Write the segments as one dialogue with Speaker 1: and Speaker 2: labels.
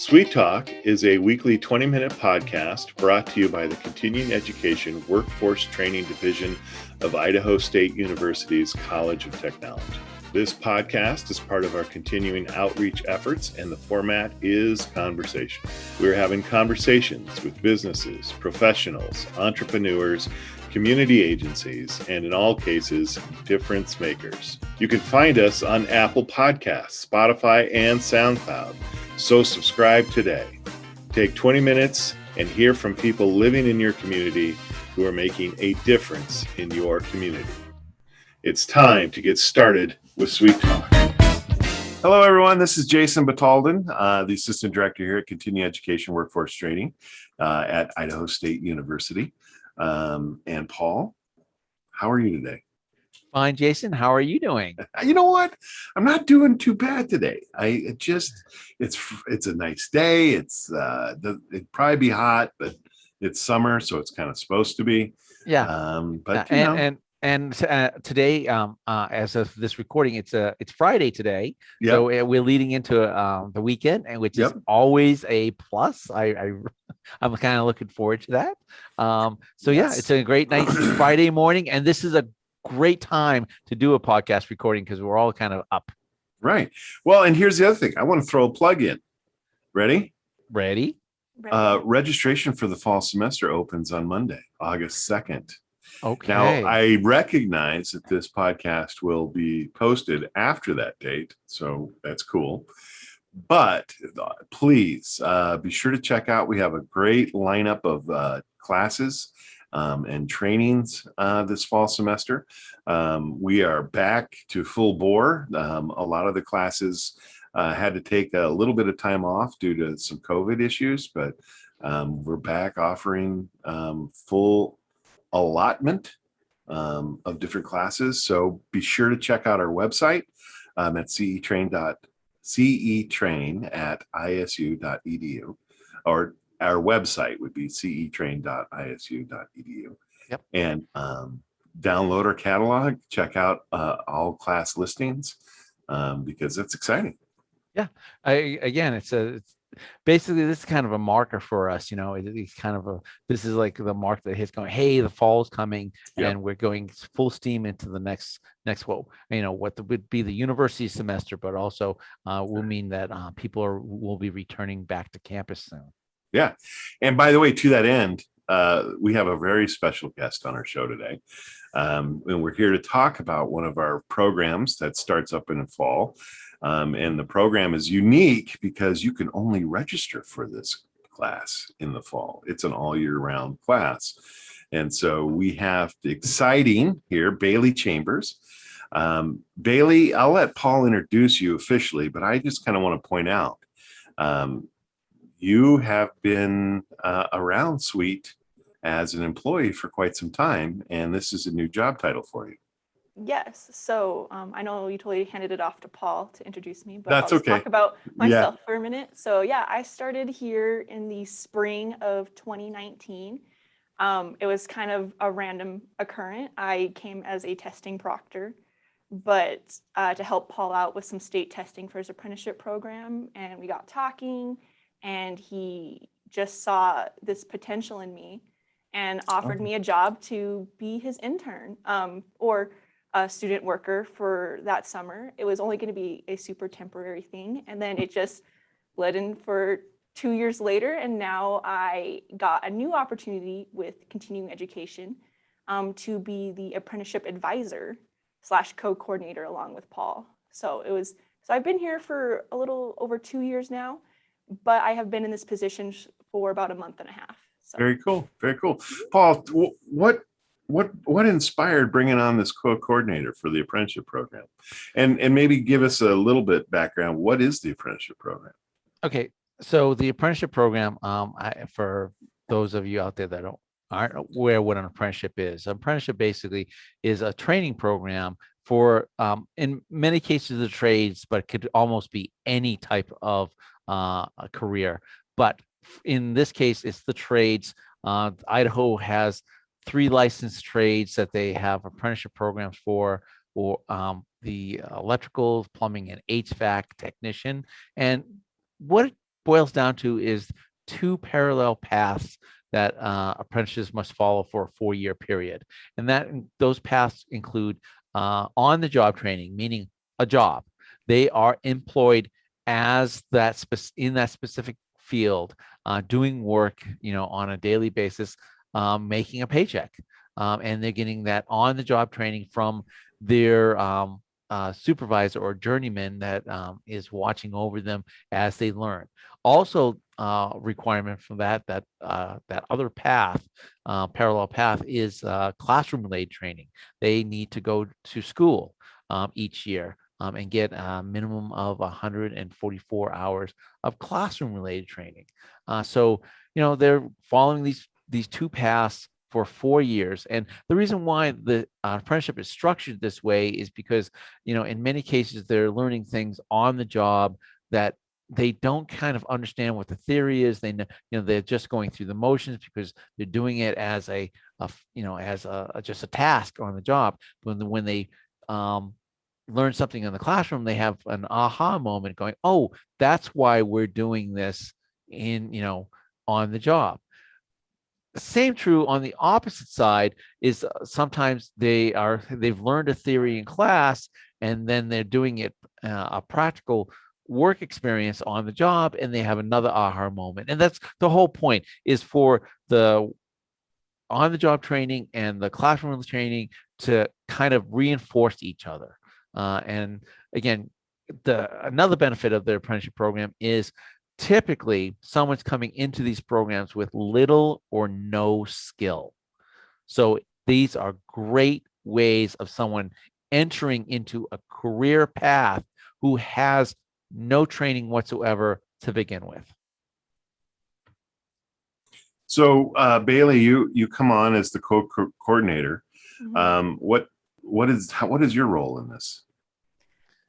Speaker 1: Sweet Talk is a weekly 20-minute podcast brought to you by the Continuing Education Workforce Training Division of Idaho State University's College of Technology. This podcast is part of our continuing outreach efforts, and the format is conversation. We're having conversations with businesses, professionals, entrepreneurs, community agencies, and in all cases, difference makers. You can find us on Apple Podcasts, Spotify, and SoundCloud. So subscribe today. Take 20 minutes and hear from people living in your community who are making a difference in your community. It's time to get started with Sweet Talk. Hello, everyone. This is Jason Batalden, the Assistant Director here at Continuing Education Workforce Training at Idaho State University. And Paul, how are you today?
Speaker 2: Fine, Jason. How are you doing?
Speaker 1: You know what? I'm not doing too bad today. It's a nice day. It'd probably be hot, but it's summer, so it's kind of supposed to be.
Speaker 2: Yeah.
Speaker 1: But
Speaker 2: today, as of this recording, it's Friday today.
Speaker 1: Yep.
Speaker 2: So we're leading into the weekend, and which is always a plus. I'm kind of looking forward to that. Yes. It's a great nice Friday morning, and this is a great time to do a podcast recording because we're all kind of up.
Speaker 1: Right. Well, and here's the other thing. I want to throw a plug in. Ready? Registration for the fall semester opens on Monday, August 2nd.
Speaker 2: Okay.
Speaker 1: Now, I recognize that this podcast will be posted after that date, so that's cool. But please be sure to check out. We have a great lineup of classes and trainings this fall semester. We are back to full bore. A lot of the classes had to take a little bit of time off due to some COVID issues, but we're back offering full allotment of different classes. So be sure to check out our website at cetrain@isu.edu, or our website would be cetrain.isu.edu.
Speaker 2: Yep.
Speaker 1: And download our catalog, check out all class listings because that's exciting.
Speaker 2: Yeah. It's basically this is kind of a marker for us. It's kind of this is like the mark that hits going, hey, the fall's coming. Yep. And we're going full steam into the next what would be the university semester, but also will mean that people will be returning back to campus soon.
Speaker 1: Yeah. And by the way, to that end, we have a very special guest on our show today. And we're here to talk about one of our programs that starts up in the fall. And the program is unique because you can only register for this class in the fall. It's an all year round class. And so we have the exciting here, Bailey Chambers. Bailey, I'll let Paul introduce you officially, but I just kind of want to point out, you have been around SEWT as an employee for quite some time, and this is a new job title for you.
Speaker 3: Yes. So I know you totally handed it off to Paul to introduce me, but
Speaker 1: That's
Speaker 3: I'll
Speaker 1: okay.
Speaker 3: Talk about myself for a minute. So I started here in the spring of 2019. It was kind of a random occurrence. I came as a testing proctor, but to help Paul out with some state testing for his apprenticeship program, and we got talking, and he just saw this potential in me and offered me a job to be his intern or a student worker for that summer. It was only going to be a super temporary thing. And then it just led in for 2 years later. And now I got a new opportunity with continuing education to be the apprenticeship advisor / co-coordinator along with Paul. So I've been here for a little over 2 years now, but I have been in this position for about a month and a half. So.
Speaker 1: Very cool. Very cool. Paul, what inspired bringing on this co-coordinator for the apprenticeship program? And maybe give us a little bit background. What is the apprenticeship program?
Speaker 2: Okay. So the apprenticeship program, for those of you out there that aren't aware what an apprenticeship basically is a training program for, in many cases, the trades, but it could almost be any type of a career. But in this case, it's the trades. Idaho has 3 licensed trades that they have apprenticeship programs for, or the electrical, plumbing, and HVAC technician. And what boils down to is two parallel paths that apprentices must follow for a 4-year period. And those paths include on-the-job training, meaning a job. They are employed as in that specific field, doing work, on a daily basis, making a paycheck. And they're getting that on-the-job training from their supervisor or journeyman that is watching over them as they learn. Also, requirement from that other path, parallel path, is classroom-related training. They need to go to school each year and get a minimum of 144 hours of classroom-related training. So, they're following these two paths for 4 years. And the reason why the apprenticeship is structured this way is because, in many cases, they're learning things on the job that they don't kind of understand what the theory is. They're just going through the motions because they're doing it as just a task on the job. When they learn something in the classroom, they have an aha moment going, oh, that's why we're doing this on the job. Same true on the opposite side is sometimes they've learned a theory in class and then they're doing it a practical work experience on the job and they have another aha moment. And that's the whole point, is for the on the job training and the classroom training to kind of reinforce each other. And again, another benefit of the apprenticeship program is typically someone's coming into these programs with little or no skill. So these are great ways of someone entering into a career path who has no training whatsoever to begin with.
Speaker 1: So Bailey, you come on as the coordinator.
Speaker 3: Mhm.
Speaker 1: What is your role in this?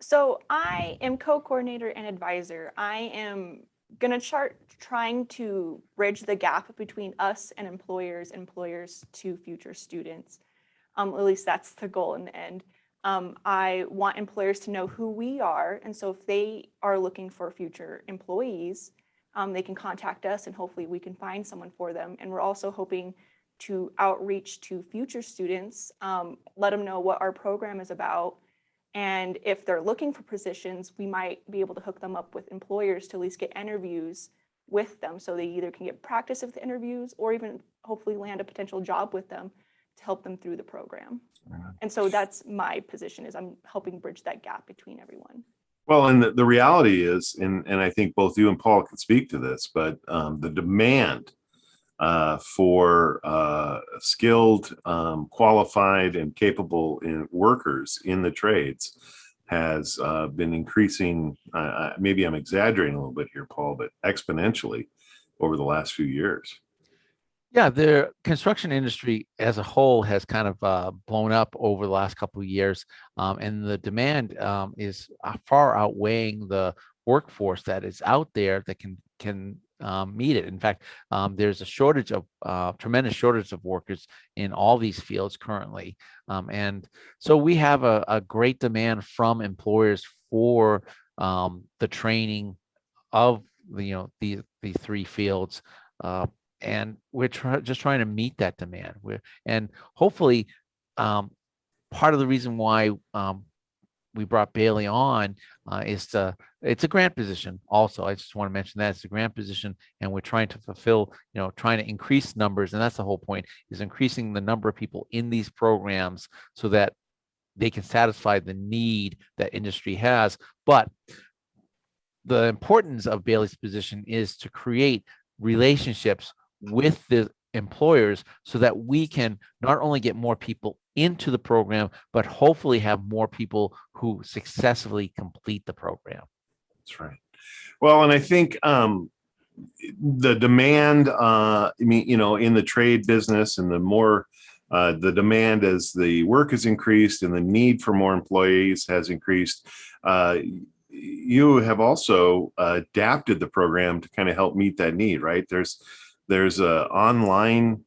Speaker 3: So I am co-coordinator and advisor. I am going to trying to bridge the gap between us and employers to future students. At least that's the goal in the end. I want employers to know who we are. And so if they are looking for future employees, they can contact us and hopefully we can find someone for them. And we're also hoping to outreach to future students, let them know what our program is about. And if they're looking for positions, we might be able to hook them up with employers to at least get interviews with them. So they either can get practice with the interviews or even hopefully land a potential job with them to help them through the program. And so that's my position, is I'm helping bridge that gap between everyone.
Speaker 1: Well, and the reality is, and I think both you and Paul can speak to this, but the demand for skilled, qualified, and capable workers in the trades has been increasing. Maybe I'm exaggerating a little bit here, Paul, but exponentially over the last few years.
Speaker 2: Yeah, the construction industry as a whole has kind of blown up over the last couple of years, and the demand is far outweighing the workforce that is out there that can meet it. In fact, there's a tremendous shortage of workers in all these fields currently, and so we have a great demand from employers for the training of the three fields. And we're just trying to meet that demand. And hopefully, part of the reason why we brought Bailey on is it's a grant position. Also, I just want to mention that it's a grant position, and we're trying to fulfill, trying to increase numbers, and that's the whole point, is increasing the number of people in these programs so that they can satisfy the need that industry has. But the importance of Bailey's position is to create relationships with the employers so that we can not only get more people into the program, but hopefully have more people who successfully complete the program.
Speaker 1: That's right. Well, and I think the demand, in the trade business, and the more the demand as the work has increased and the need for more employees has increased, you have also adapted the program to kind of help meet that need, right? There's a online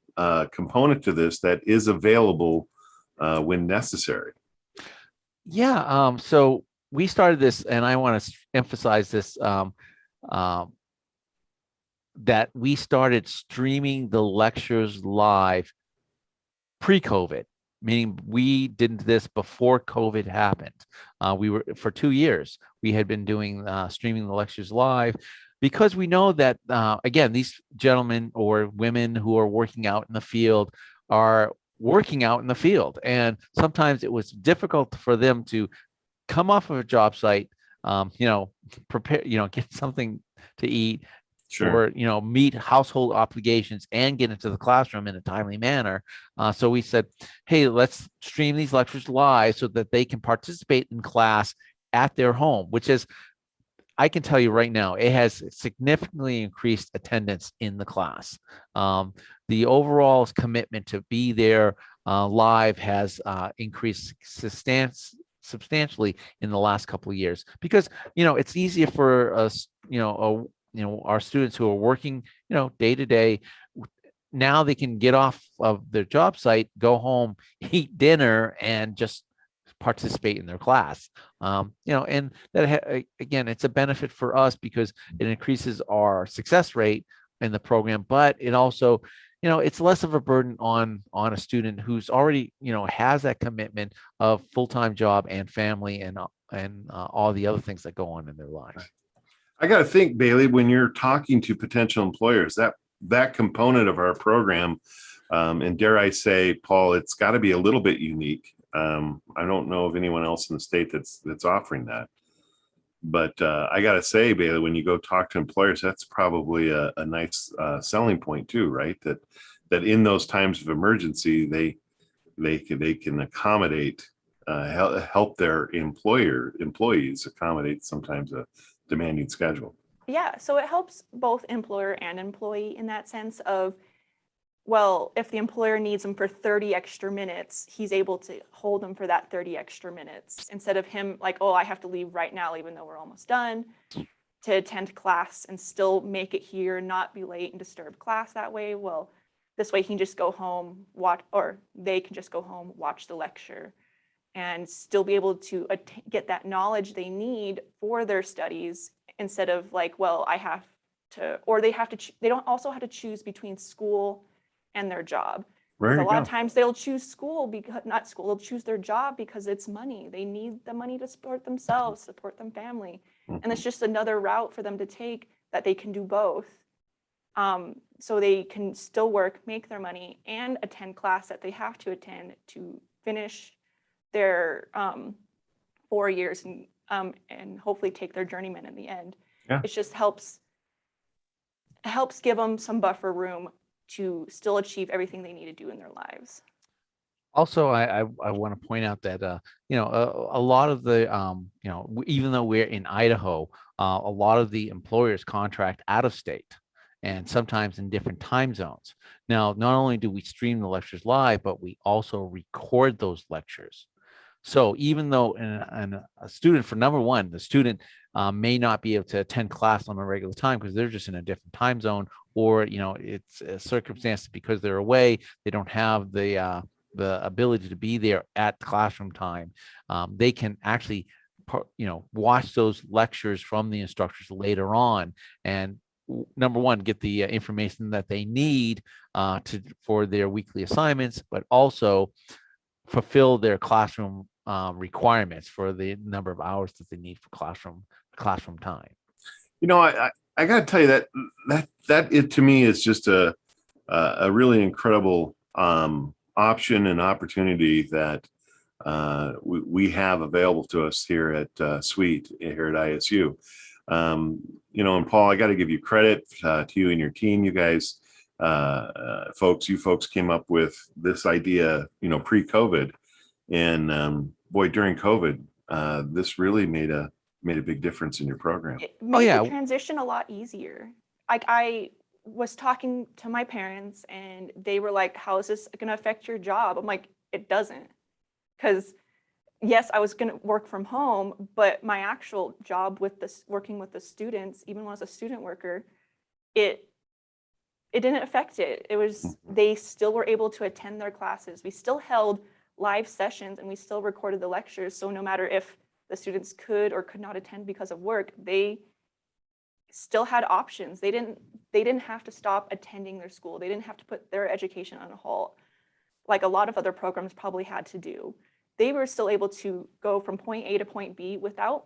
Speaker 1: component to this that is available when necessary.
Speaker 2: Yeah. So we started this, and I want to emphasize this. that we started streaming the lectures live pre-COVID, meaning we did this before COVID happened. We were, for 2 years, we had been doing streaming the lectures live, because we know that, again, these gentlemen or women who are working out in the field are working out in the field. And sometimes it was difficult for them to come off of a job site, prepare, get something to eat,
Speaker 1: Sure.
Speaker 2: or meet household obligations and get into the classroom in a timely manner. So we said, hey, let's stream these lectures live so that they can participate in class at their home, which is, I can tell you right now, it has significantly increased attendance in the class. The overall commitment to be there live has increased substantially in the last couple of years, because it's easier for us, our students who are working day to day. Now they can get off of their job site, go home, eat dinner, and just participate in their class. And that again, it's a benefit for us because it increases our success rate in the program, but it also, it's less of a burden on a student who's already, has that commitment of full-time job and family and all the other things that go on in their lives.
Speaker 1: I got to think, Bailey, when you're talking to potential employers, that component of our program, and dare I say, Paul, it's got to be a little bit unique. I don't know of anyone else in the state that's offering that. But I got to say, Bailey, when you go talk to employers, that's probably a nice selling point too, right? That in those times of emergency, they can accommodate, help their employees accommodate sometimes a demanding schedule.
Speaker 3: Yeah, so it helps both employer and employee in that sense of, well, if the employer needs him for 30 extra minutes, he's able to hold him for that 30 extra minutes instead of him like, oh, I have to leave right now, even though we're almost done, to attend class and still make it here, not be late and disturb class that way. Well, this way he can just go home, they can just go home, watch the lecture, and still be able to get that knowledge they need for their studies, instead of like, well, I have to, or they don't also have to choose between school and their job. Because a lot of times they'll choose they'll choose their job because it's money. They need the money to support themselves, support their family. And it's just another route for them to take that they can do both. So they can still work, make their money, and attend class that they have to attend to finish their 4 years and hopefully take their journeyman in the end.
Speaker 1: Yeah.
Speaker 3: It just helps give them some buffer room to still achieve everything they need to do in their lives.
Speaker 2: Also, I want to point out that a lot of the even though we're in Idaho, a lot of the employers contract out of state, and sometimes in different time zones. Now, not only do we stream the lectures live, but we also record those lectures. So even though a student, for number one, the student may not be able to attend class on a regular time because they're just in a different time zone, or it's a circumstance because they're away, they don't have the ability to be there at classroom time. They can actually watch those lectures from the instructors later on, and number one, get the information that they need for their weekly assignments, but also fulfill their classroom requirements for the number of hours that they need for classroom time.
Speaker 1: I got to tell you that it to me is just a really incredible option and opportunity that we have available to us here at CEWT here at ISU. And Paul, I got to give you credit to you and your team. You guys, you folks came up with this idea, pre-COVID, and boy, during COVID, this really made a big difference in your program.
Speaker 3: It made the transition a lot easier. Like, I was talking to my parents and they were like, how is this going to affect your job? I'm like, it doesn't. Because yes, I was going to work from home, but my actual job working with the students, even when I was a student worker, it didn't affect it. It was, they still were able to attend their classes. We still held live sessions and we still recorded the lectures. So no matter if the students could or could not attend because of work, they still had options. They didn't have to stop attending their school. They didn't have to put their education on hold like a lot of other programs probably had to do. They were still able to go from point A to point B without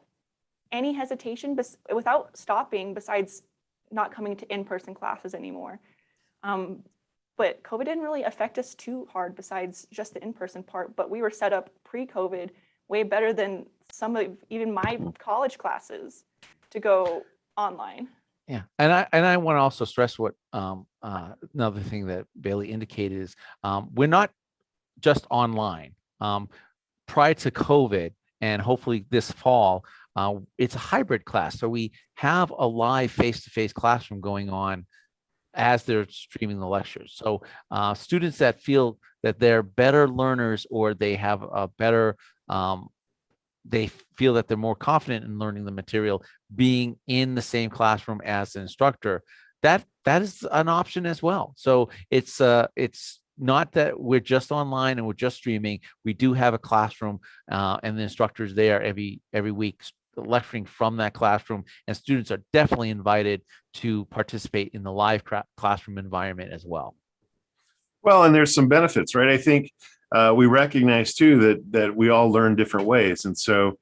Speaker 3: any hesitation, without stopping, besides not coming to in-person classes anymore. But COVID didn't really affect us too hard besides just the in-person part, but we were set up pre-COVID way better than some of even my college classes to go online.
Speaker 2: Yeah, and I want to also stress what another thing that Bailey indicated is we're not just online. Prior to COVID, and hopefully this fall, it's a hybrid class. So we have a live face-to-face classroom going on as they're streaming the lectures. So students that feel that they're better learners, or they have a better they feel that they're more confident in learning the material being in the same classroom as an instructor, that is an option as well. So it's not that we're just online and we're just streaming. We do have a classroom and the instructors there every week lecturing from that classroom, and students are definitely invited to participate in the live classroom environment as well.
Speaker 1: Well, and there's some benefits, right? I think we recognize too that we all learn different ways, and so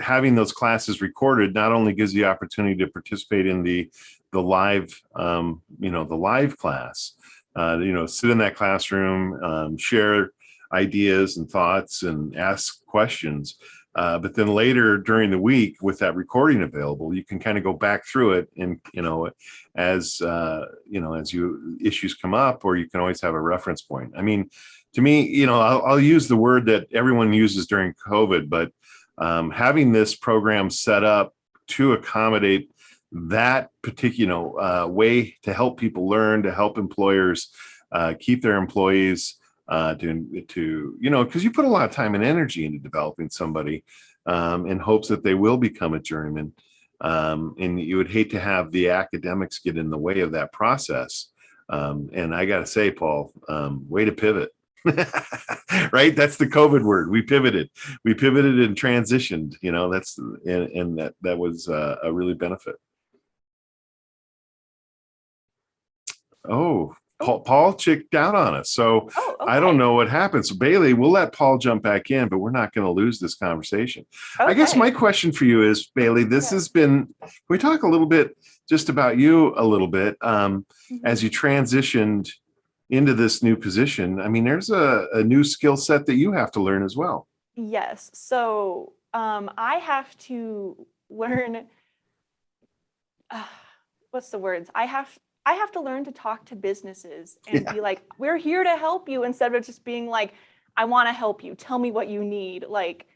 Speaker 1: having those classes recorded not only gives the opportunity to participate in the live the live class, sit in that classroom, share ideas and thoughts and ask questions. But then later during the week, with that recording available, you can kind of go back through it, and as issues come up, or you can always have a reference point. I mean, to me, I'll use the word that everyone uses during COVID, but having this program set up to accommodate that particular way to help people learn, to help employers keep their employees. Because you put a lot of time and energy into developing somebody in hopes that they will become a journeyman. And you would hate to have the academics get in the way of that process. And I got to say, Paul, way to pivot. Right? That's the COVID word. We pivoted and transitioned, that was a really benefit. Oh, Paul checked out on us. So
Speaker 3: okay.
Speaker 1: I don't know what happened. So Bailey, we'll let Paul jump back in, but we're not going to lose this conversation. Okay. I guess my question for you is, Bailey, this has been, can we talk a little bit just about you a little bit as you transitioned into this new position? I mean, there's a new skill set that you have to learn as well.
Speaker 3: Yes. So I have to learn, what's the words? I have to learn to talk to businesses and be like, we're here to help you, instead of just being like, I want to help you. Tell me what you need. Like,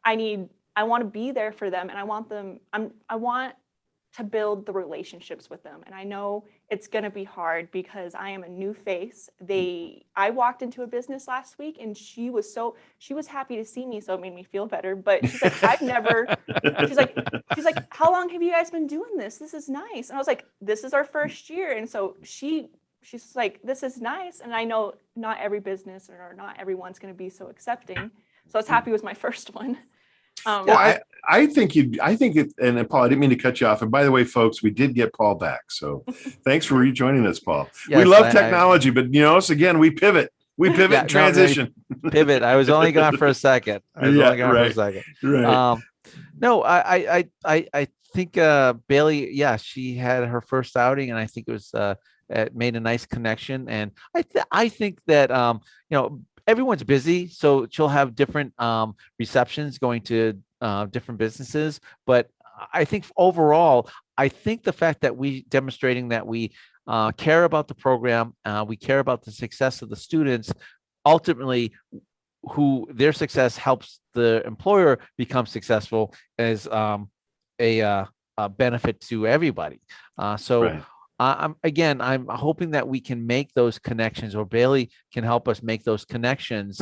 Speaker 3: I want to be there for them, and I want to build the relationships with them. And I know it's going to be hard because I am a new face. I walked into a business last week, and she was happy to see me. So it made me feel better. But she's like, she's like, how long have you guys been doing this? This is nice. And I was like, this is our first year. And so she's like, this is nice. And I know not every business or not everyone's going to be so accepting. So I was happy with my first one.
Speaker 1: I think it, and Paul, I didn't mean to cut you off. And by the way, folks, we did get Paul back. So thanks for rejoining us, Paul. Yes, we love technology, but again, we pivot. We pivot and transition.
Speaker 2: Pivot. I was only gone for a second.
Speaker 1: Right.
Speaker 2: I think Bailey, she had her first outing, and I think it was it made a nice connection. And I think that everyone's busy, so she'll have different receptions going to different businesses. But I think overall, the fact that we demonstrating that we care about the program, we care about the success of the students, ultimately, who their success helps the employer become successful, is a benefit to everybody. Right. I'm hoping that we can make those connections, or Bailey can help us make those connections,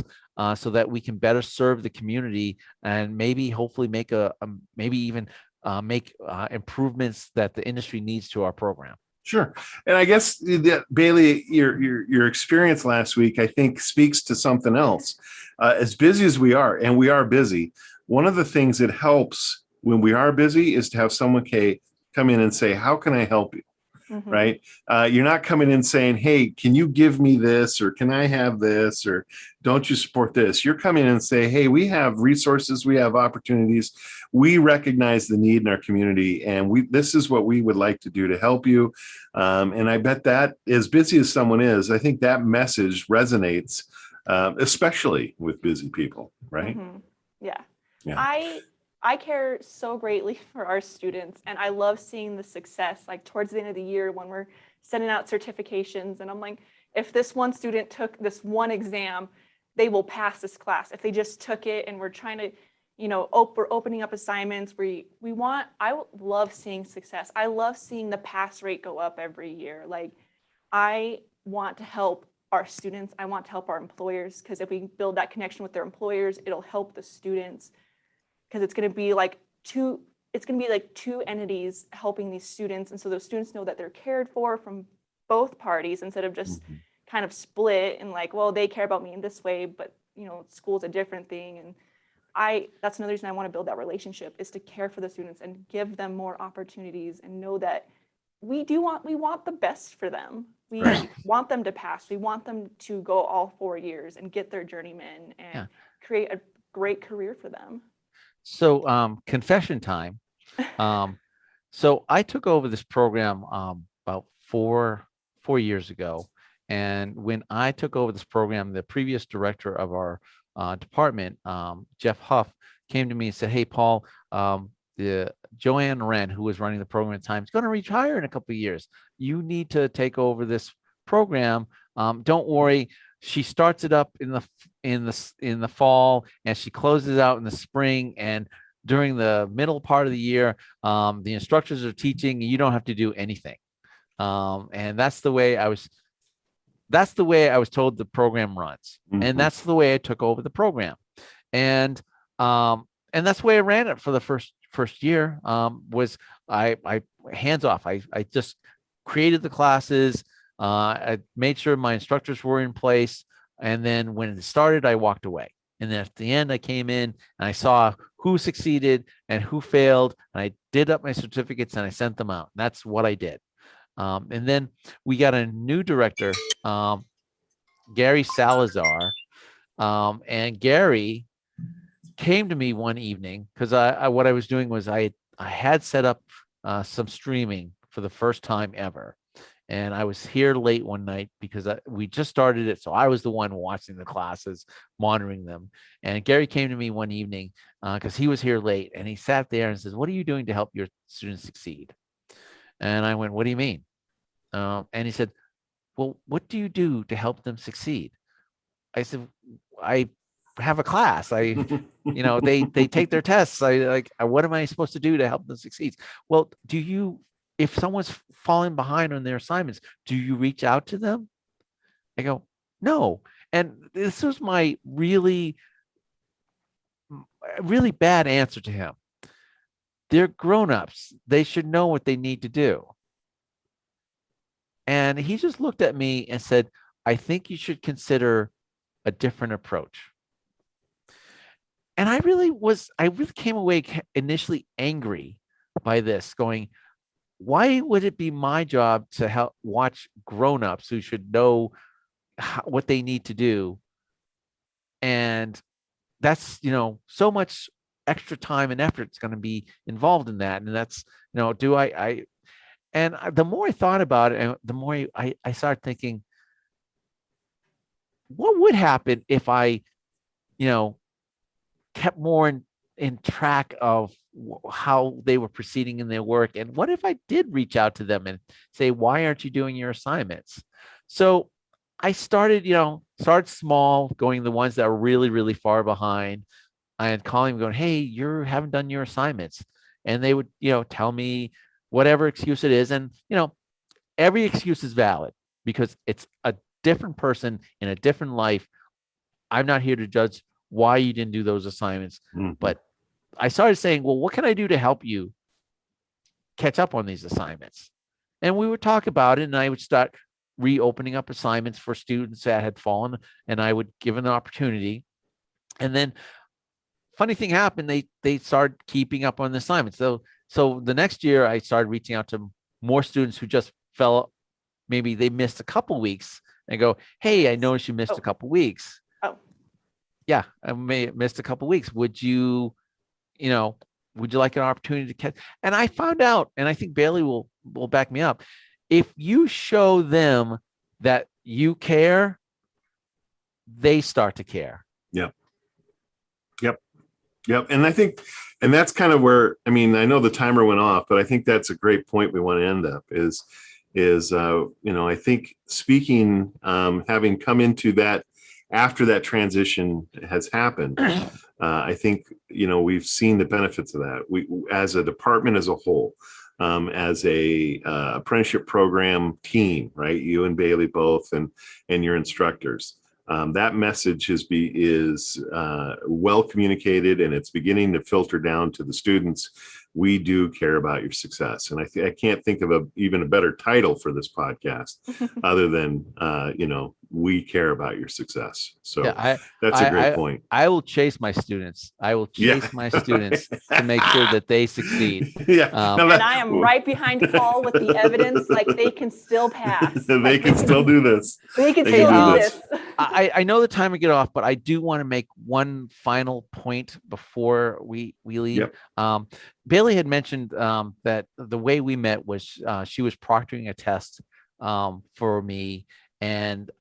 Speaker 2: so that we can better serve the community, and hopefully make make improvements that the industry needs to our program.
Speaker 1: Sure. And I guess that, Bailey, your experience last week, I think, speaks to something else. As busy as we are, and we are busy, one of the things that helps when we are busy is to have someone come in and say, how can I help you?
Speaker 3: Mhm.
Speaker 1: Right? You're not coming in saying, hey, can you give me this? Or can I have this? Or don't you support this? You're coming in and say, hey, we have resources, we have opportunities. We recognize the need in our community, and this is what we would like to do to help you. And I bet that, as busy as someone is, I think that message resonates, especially with busy people, right?
Speaker 3: Mhm. Yeah.
Speaker 1: Yeah.
Speaker 3: I care so greatly for our students, and I love seeing the success, like towards the end of the year when we're sending out certifications, and I'm like, if this one student took this one exam, they will pass this class. If they just took it, and we're trying to, we're opening up assignments. I love seeing success. I love seeing the pass rate go up every year. Like, I want to help our students. I want to help our employers, because if we build that connection with their employers, it'll help the students, because it's going to be like two entities helping these students. And so those students know that they're cared for from both parties, instead of just kind of split and like, well, they care about me in this way, but school's a different thing. And that's another reason I want to build that relationship, is to care for the students and give them more opportunities, and know that we want the best for them. We
Speaker 1: Right.
Speaker 3: want them to pass. We want them to go all 4 years and get their journeyman and create a great career for them.
Speaker 2: So confession time. So I took over this program about four years ago. And when I took over this program, the previous director of our department, Jeff Huff, came to me and said, hey, Paul, the Joanne Wren, who was running the program at the time, is going to retire in a couple of years. You need to take over this program. Don't worry. She starts it up in the fall, and she closes out in the spring. And during the middle part of the year, the instructors are teaching. You don't have to do anything. And that's the way I was told the program runs. And that's the way I took over the program. And that's the way I ran it for the first year. Was I hands off. I just created the classes. I made sure my instructors were in place. And then when it started, I walked away. And then at the end, I came in and I saw who succeeded and who failed. And I did up my certificates and I sent them out. And that's what I did. And then we got a new director, Gary Salazar. And Gary came to me one evening, because what I was doing was I had set up some streaming for the first time ever. And I was here late one night because we just started it. So I was the one watching the classes, monitoring them. And Gary came to me one evening because he was here late, and he sat there and says, what are you doing to help your students succeed? And I went, what do you mean? And he said, well, what do you do to help them succeed? I said, I have a class. They take their tests. What am I supposed to do to help them succeed? Well, if someone's falling behind on their assignments, do you reach out to them? I go, no. And this was my really, really bad answer to him. They're grown-ups. They should know what they need to do. And he just looked at me and said, I think you should consider a different approach. And I really came away initially angry by this, going, why would it be my job to help watch grown-ups who should know what they need to do? And that's, so much extra time and effort is going to be involved in that. And that's, the more I thought about it, and the more I started thinking, what would happen if I, kept more in track of how they were proceeding in their work? And what if I did reach out to them and say, why aren't you doing your assignments? So I started small, going the ones that are really, really far behind, and calling them, going, hey, you haven't done your assignments. And they would, tell me whatever excuse it is. And, every excuse is valid, because it's a different person in a different life. I'm not here to judge why you didn't do those assignments. But I started saying, well, what can I do to help you catch up on these assignments? And we would talk about it, and I would start reopening up assignments for students that had fallen, and I would give an opportunity. And then funny thing happened, they started keeping up on the assignments. So So the next year I started reaching out to more students who just maybe they missed a couple weeks and go, hey, I noticed you missed a couple weeks.
Speaker 3: Oh.
Speaker 2: Yeah, I missed a couple weeks. Would you like an opportunity to catch? And I found out, and I think Bailey will back me up. If you show them that you care, they start to care.
Speaker 1: Yep. And I think, and that's kind of where, I mean, I know the timer went off, but I think that's a great point we want to end up is, I think speaking, having come into that after that transition has happened, I think, we've seen the benefits of that. We, as a department as a whole, as a apprenticeship program team, right? You and Bailey both, and your instructors. That message is well communicated, and it's beginning to filter down to the students. We do care about your success, and I can't think of even a better title for this podcast other than we care about your success. So that's a great point.
Speaker 2: I will chase my students. I will chase my students to make sure that they succeed.
Speaker 1: Yeah,
Speaker 3: and I am right behind Paul with the evidence. Like, they can still pass.
Speaker 1: They can still do this.
Speaker 3: They can still do this.
Speaker 2: I know the time to get off, but I do want to make one final point before we leave.
Speaker 1: Yep.
Speaker 2: Bailey had mentioned that the way we met was she was proctoring a test for me, and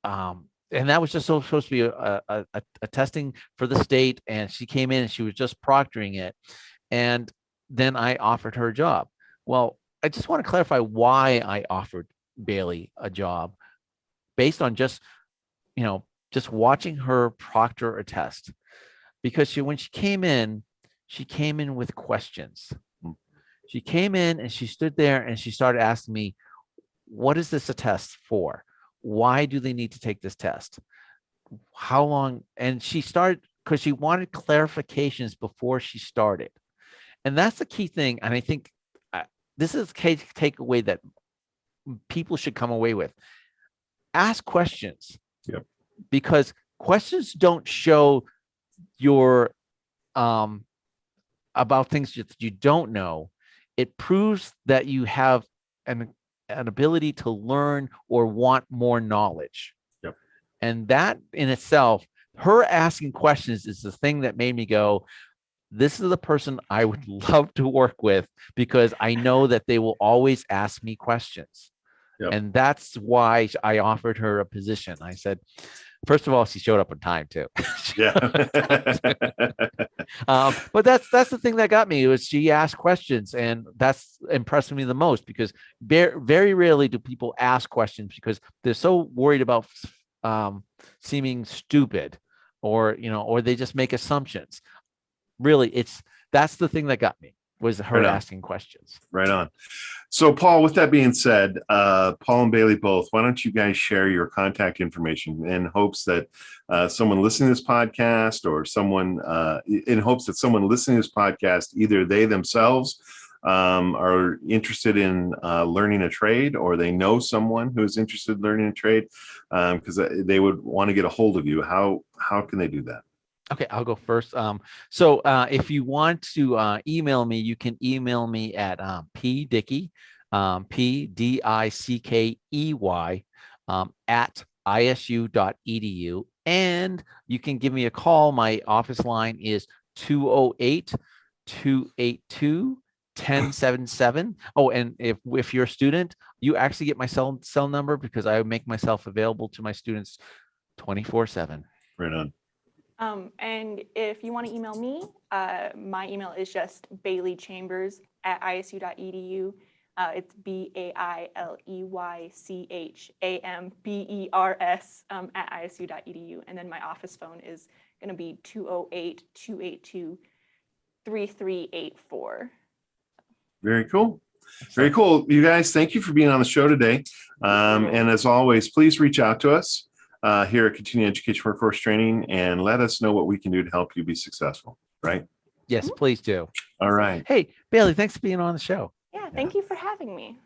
Speaker 2: that was just supposed to be a testing for the state, and she came in and she was just proctoring it, and then I offered her a job. Well, I just want to clarify why I offered Bailey a job based on just watching her proctor a test, because when she came in with questions. She came in and she stood there and she started asking me, what is this a test for? Why do they need to take this test? How long? And she started, because she wanted clarifications before she started. And that's the key thing. And I think this is the takeaway that people should come away with. Ask questions.
Speaker 1: Yep.
Speaker 2: Because questions don't show your about things that you don't know. It proves that you have an ability to learn or want more knowledge.
Speaker 1: Yep.
Speaker 2: And that in itself, her asking questions is the thing that made me go, this is the person I would love to work with, because I know that they will always ask me questions. Yep. And that's why I offered her a position. I said, first of all, she showed up on time too.
Speaker 1: Yeah.
Speaker 2: But that's the thing that got me, was she asked questions, and that's impressed me the most, because very rarely do people ask questions because they're so worried about seeming stupid, or they just make assumptions. Really, that's the thing that got me, was her asking questions.
Speaker 1: Right on. So, Paul, with that being said, Paul and Bailey both, why don't you guys share your contact information in hopes that someone listening to this podcast, or someone in hopes that someone listening to this podcast, either they themselves are interested in learning a trade, or they know someone who is interested in learning a trade, because they would want to get a hold of you. How can they do that?
Speaker 2: Okay, I'll go first. So if you want to email me, you can email me at pdickey, PDICKEY, at isu.edu. And you can give me a call. My office line is 208-282-1077. Oh, and if you're a student, you actually get my cell number, because I make myself available to my students 24/7.
Speaker 1: Right on.
Speaker 3: And if you want to email me, my email is just baileychambers@isu.edu. It's BAILEYCHAMBERS @isu.edu. And then my office phone is going to be 208-282-3384.
Speaker 1: Very cool. Very cool. You guys, thank you for being on the show today. And as always, please reach out to us here at Continuing Education Workforce Training, and let us know what we can do to help you be successful, right?
Speaker 2: Yes, please do.
Speaker 1: All right.
Speaker 2: Hey, Bailey, thanks for being on the show.
Speaker 3: Yeah, thank you for having me.